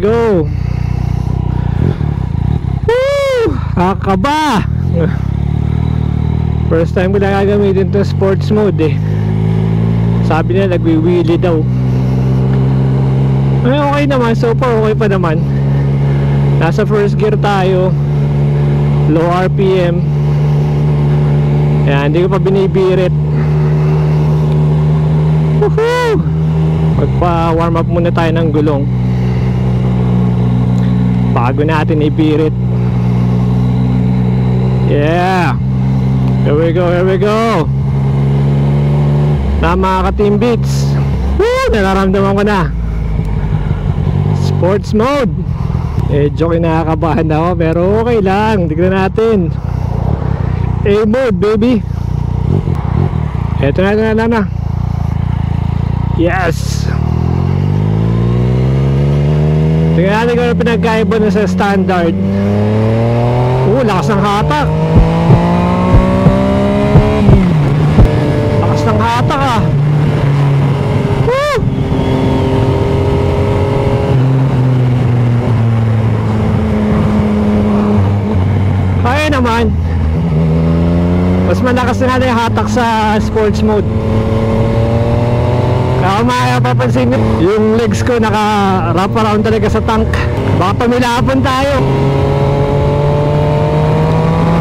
go. Woo! Kakaba. First time ko na gagamitin to sports mode eh. Sabi nila nagwi-wheelie daw. Ay, okay naman, so far okay pa naman. Nasa first gear tayo, low RPM. Ayan, hindi ko pa binibirit. Woohoo! Magpa-warm up muna tayo ng gulong bago natin ibirit. Yeah! Here we go, here we go! Na mga ka-team beats. Woo! Nararamdaman ko na sports mode. Medyo kinakabahan ako pero okay lang. Tignan natin. A mode baby. Eto na. Yes. Tignan natin kung ano pinagkaiba na sa standard. Lakas ng hatak. Lakas ng hatak ah. Woo! Kaya naman. Mas malakas na nga yung hatak sa sports mode. Kaya mapapansin nyo, yung legs ko naka-wrap around talaga sa tank. Baka pamilapon tayo.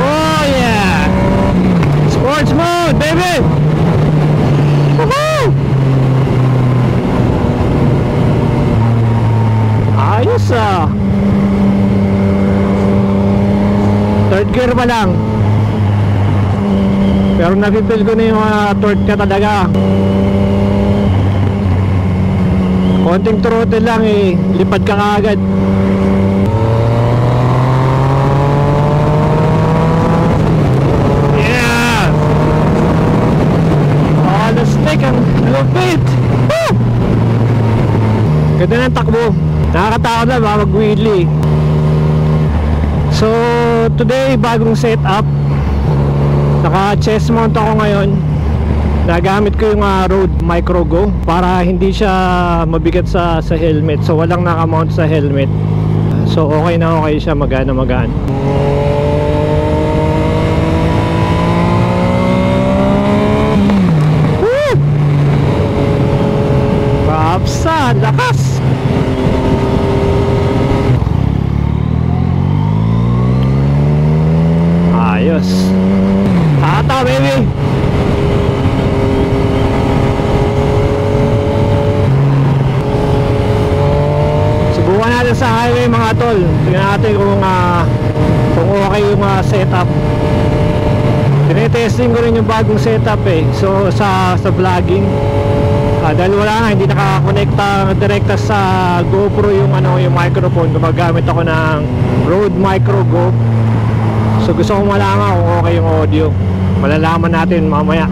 Oh yeah! Sports mode baby! Woohoo! Ayos ah. Third gear pa lang. Pero napipil ko na yung torque ka talaga. Konting throttle lang eh, lipad ka kaagad. Yeah! Oh, the stick ang lupit. Woo! Ganda ng takbo. Nakakatakot na ba mag-wheelie. So today bagong setup. Naka chest mount ako ngayon. Nagamit ko yung Rode Micro Go para hindi siya mabigat sa helmet. So walang naka-mount sa helmet. So okay na okay siya, magana. Woo! Papsa, lakas. Ayos. Ata baby. Subukan natin sa highway mga tol. Tingnan natin kung okay yung setup. Tinetesting ko rin yung bagong setup eh. So sa vlogging dahil wala nga, hindi nakakonekta direkta sa GoPro yung yung microphone. Gumagamit ako ng Rode Micro Go. So gusto ko malaman kung okay yung audio. Malalaman natin mamaya.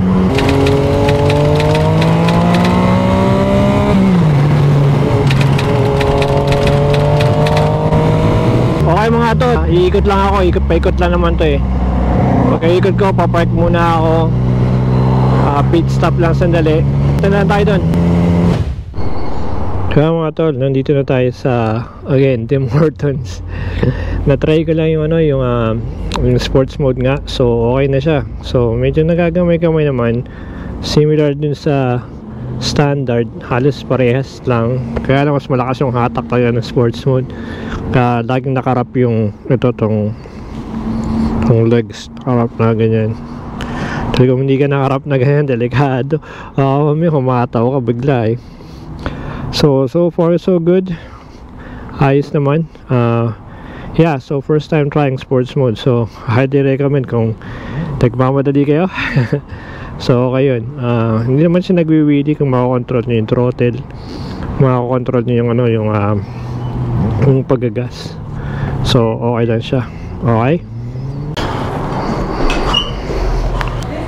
Okay mga to, iikot lang ako, ikot lang naman to eh. Pagka-ikot ko, papark muna ako. Pit stop lang sandali. Ito na tayo dun. Kaya mga tol, nandito na tayo sa again, Tim Hortons. Na-try ko lang yung yung sports mode nga. So okay na siya. So medyo nagagamay-gamay naman. Similar din sa standard, halos parehas lang. Kaya lang mas malakas yung hatak talaga ng sports mode. Kaya laging nakarap yung tong legs, nakarap na ganyan. Kung hindi ka nakarap na ganyan, delikado. May kumataw ka bigla eh. So far so good. Ayos naman. Yeah, so first time trying sports mode. So highly recommend kung nagmamadali kayo. So okay yun. Hindi naman siya nagwi-wheelie kung makakontrol nyo yung throttle. Makakontrol nyo yung yung paggagas. So okay lang siya. Okay,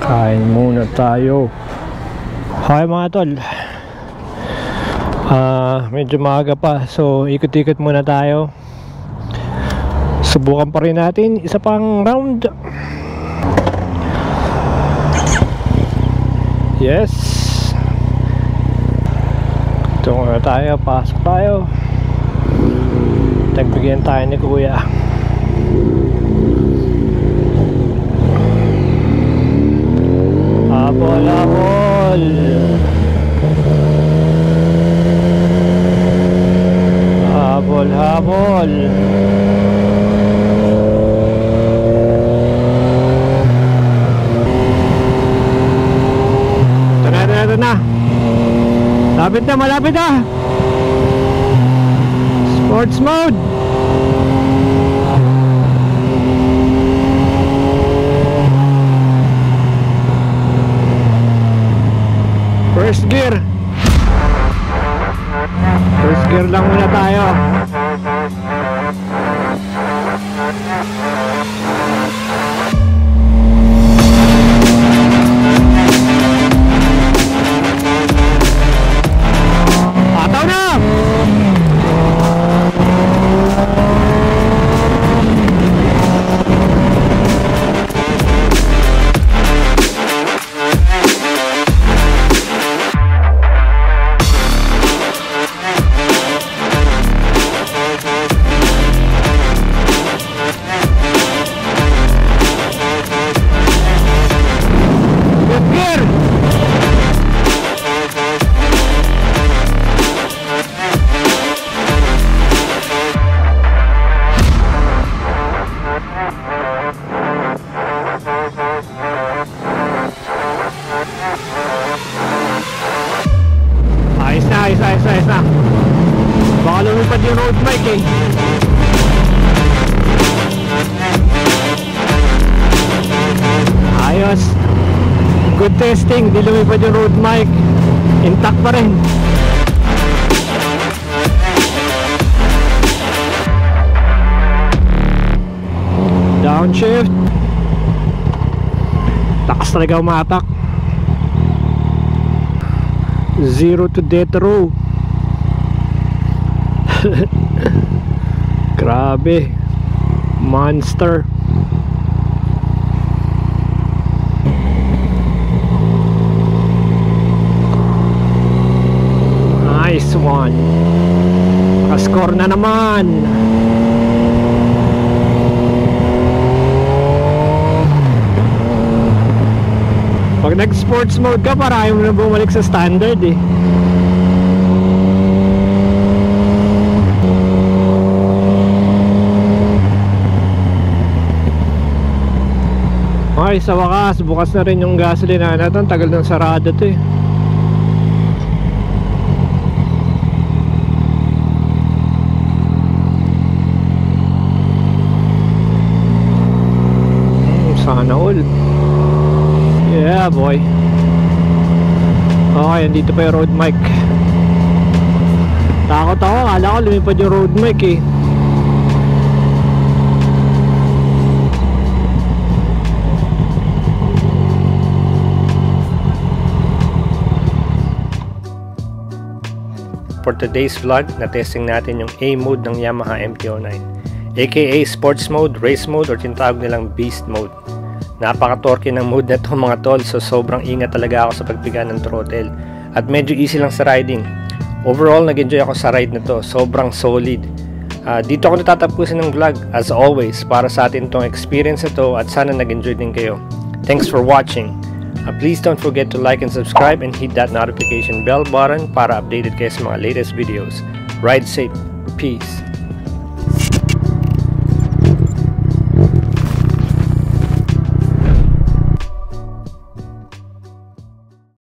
kain muna tayo. Okay mga tol, medyo maaga pa. So ikot-ikot muna tayo. Subukan pa rin natin isa pang round. Yes, ito muna tayo, pasok tayo. Bigyan tayo ni Kuya. Habol, habol. Habol, habol. Ito na. Malapit na, malapit na. Sports mode. First gear. First gear lang muna tayo. Ataw na! Ayos na. Baka lumipad yung road bike eh. Ayos. Good testing. Di lumipad yung road bike. Intact pa rin. Downshift. Takas talaga umatak. 0 to death row. Grabe. Monster. Nice one. Naka-score na naman. Pag nag-sports mode ka, para ayaw mo na bumalik sa standard eh. Okay, sa wakas, bukas na rin yung gasolina natin. Tagal ng sarado to eh. Sana all. Yeah boy. Okay, andito pa yung road mic. Takot ako, kala ko lumipad yung road mic eh. For today's vlog, na-testing natin yung A mode ng Yamaha MT-09, aka Sports Mode, Race Mode, or tinatawag nilang Beast Mode. Napaka-torque ng mode na to mga tol, so sobrang ingat talaga ako sa pagpiga ng throttle. At medyo easy lang sa riding. Overall, nag-enjoy ako sa ride na to, sobrang solid. Dito ako natatapusin ng vlog, as always, para sa atin tong experience na to, at sana nag-enjoy din kayo. Thanks for watching. Please don't forget to like and subscribe and hit that notification bell button para updated kayo sa mga latest videos. Ride safe. Peace.